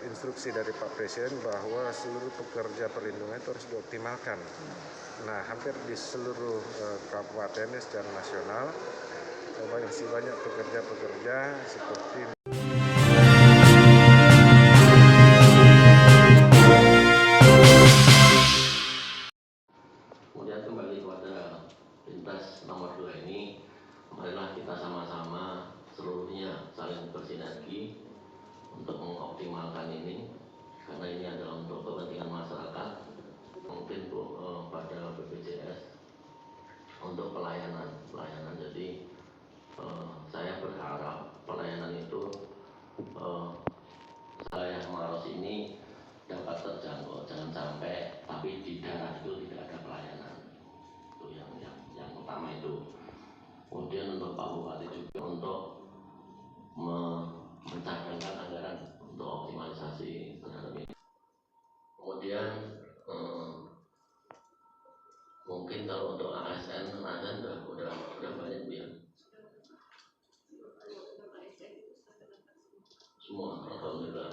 instruksi dari Pak Presiden bahwa seluruh pekerja perlindungan itu harus dioptimalkan. Nah, hampir di seluruh kabupaten secara nasional masih banyak pekerja-pekerja seperti kemudian kembali kepada Pinpres nomor 2 ini, marilah kita sama-sama seluruhnya saling bersinergi untuk mengoptimalkan ini, karena ini adalah untuk kepentingan masyarakat. Mungkin pada BPJS untuk pelayanan. Jadi saya berharap pelayanan itu wilayah Maros ini dapat terjangkau. Jangan sampai tapi di daerah itu tidak ada pelayanan. Itu yang utama itu. Kemudian untuk Pak Bupati juga untuk mencadangkan anggaran untuk optimalisasi terhadap ini. Kemudian mungkin kalau untuk ASN udah banyak ya. Semua alhamdulillah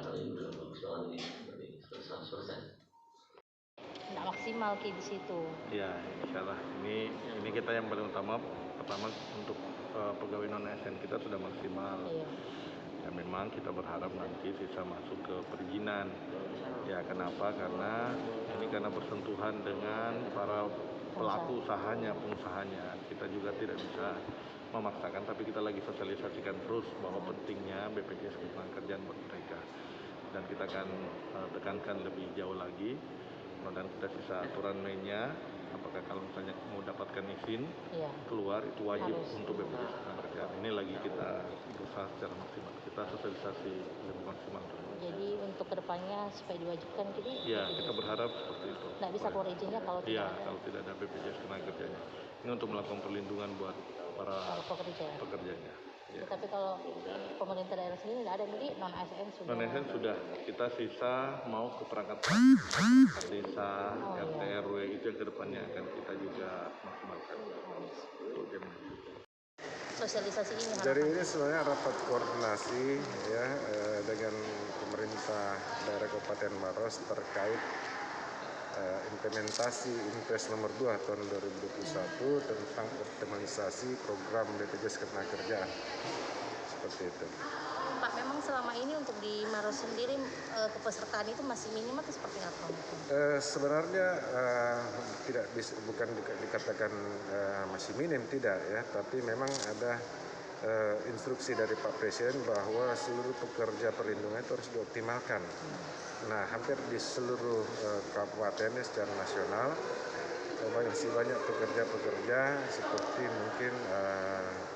hari ini udah bagus banget ini dari 100%. Nggak maksimal di situ. Ya, insyaallah ini kita yang paling utama. Pertama untuk pegawai non ASN kita sudah maksimal. Iya. Ya memang kita berharap nanti bisa masuk ke perizinan. Ya kenapa? Karena bersentuhan dengan para pelaku pengusahanya. Kita juga tidak bisa memaksakan, tapi kita lagi sosialisasikan terus bahwa pentingnya BPJS Ketenagakerjaan buat mereka. Dan kita akan tekankan lebih jauh lagi. Dan kita sisa aturan mainnya, apakah kalau misalnya mau dapatkan izin keluar itu wajib untuk BPJS Ketenagakerjaan. Ini lagi kita berusaha secara maksimal, kita sosialisasi lebih maksimal. Jadi untuk kedepannya supaya diwajibkan gitu? Ya, kita berharap seperti itu. Nggak bisa keluar izinnya kalau tidak ada? Kalau tidak ada BPJS Ketenagakerjaannya. Ini untuk melakukan perlindungan buat para pekerjanya. Ya. Tapi kalau pemerintah daerah sendiri nggak ada, jadi non ASN sudah. Non ASN sudah, kita sisa mau ke perangkat desa, RT, RW itu yang kedepannya akan kita juga maksimalkan untuk jaminan. Sosialisasi ini. Dari ini sebenarnya rapat koordinasi ya dengan pemerintah daerah Kabupaten Maros terkait implementasi Impres nomor 2 tahun 2021 tentang optimalisasi program BPJS Ketenagakerjaan. Seperti itu. Pak, memang selama ini untuk di Maros sendiri kepesertaan itu masih minim atau seperti apa? Sebenarnya bukan dikatakan masih minim, tidak ya, tapi memang ada instruksi dari Pak Presiden bahwa seluruh pekerja perlindungan itu harus dioptimalkan. Nah, hampir di seluruh kabupaten secara nasional masih banyak pekerja-pekerja seperti mungkin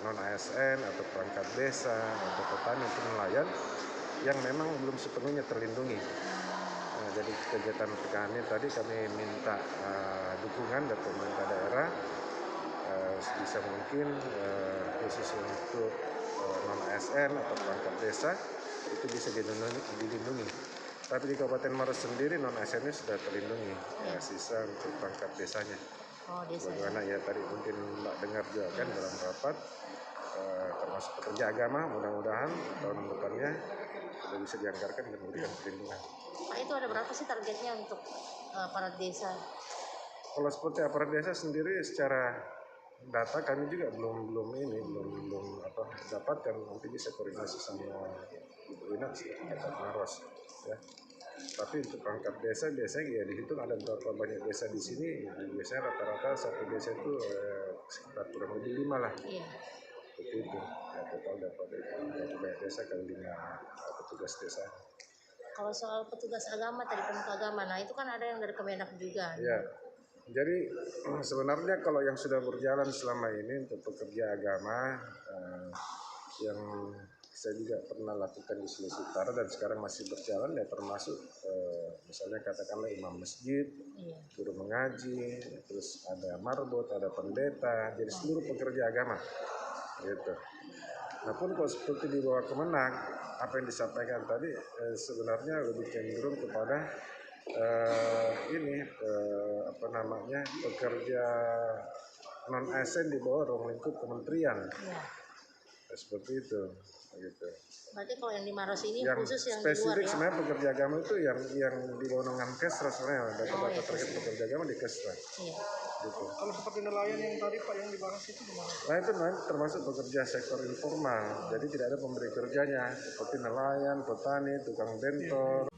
non ASN atau perangkat desa atau petani atau nelayan yang memang belum sepenuhnya terlindungi. Nah, jadi kegiatan kami tadi minta dukungan dari pemerintah daerah sebisa mungkin khusus untuk non ASN atau perangkat desa itu bisa dilindungi. Tapi di Kabupaten Maros sendiri non ASN-nya sudah terlindungi, sisa untuk perangkat desanya. Bagaimana ya tadi mungkin Mbak dengar juga kan dalam rapat termasuk pekerja agama, mudah-mudahan tahun depannya sudah bisa dianggarkan dan memberikan perlindungan. Pak, itu ada berapa sih targetnya untuk aparat desa? Kalau seperti aparat desa sendiri secara data kami juga belum dapatkan, nanti bisa koordinasi sama Ibu Ina Kabupaten Maros ya. Tapi untuk perangkat desa biasanya ya dihitung ada berapa banyak desa di sini, biasanya rata-rata satu desa itu sekitar kurang lebih 5 lah. Iya. Seperti itu. Ya, total dapat banyak desa kali 5 petugas desa. Kalau soal petugas agama tadi, pemuka agama, nah itu kan ada yang dari Kemenak juga. Ya. Jadi sebenarnya kalau yang sudah berjalan selama ini untuk pekerja agama yang saya juga pernah lakukan di Sulawesi Utara dan sekarang masih berjalan ya, termasuk misalnya katakanlah imam masjid, guru mengaji, terus ada marbot, ada pendeta, jadi seluruh pekerja agama gitu. Nah pun kalau seperti di bawah Kemenak, apa yang disampaikan tadi sebenarnya lebih cenderung kepada pekerja non ASN di bawah ruang lingkup kementerian. Seperti itu. gitu. Berarti kalau yang di Maros ini Yang khusus yang di luar spesifik ya? sebenarnya pekerja agama itu yang di bawah Kesras sebenarnya data-data iya, terkait pekerja agama di Kesras. Iya. Gitu. Kalau seperti nelayan yang tadi Pak yang dibahas itu gimana? Nah itu nanti termasuk pekerja sektor informal, jadi tidak ada pemberi kerjanya seperti nelayan, petani, tukang bentor.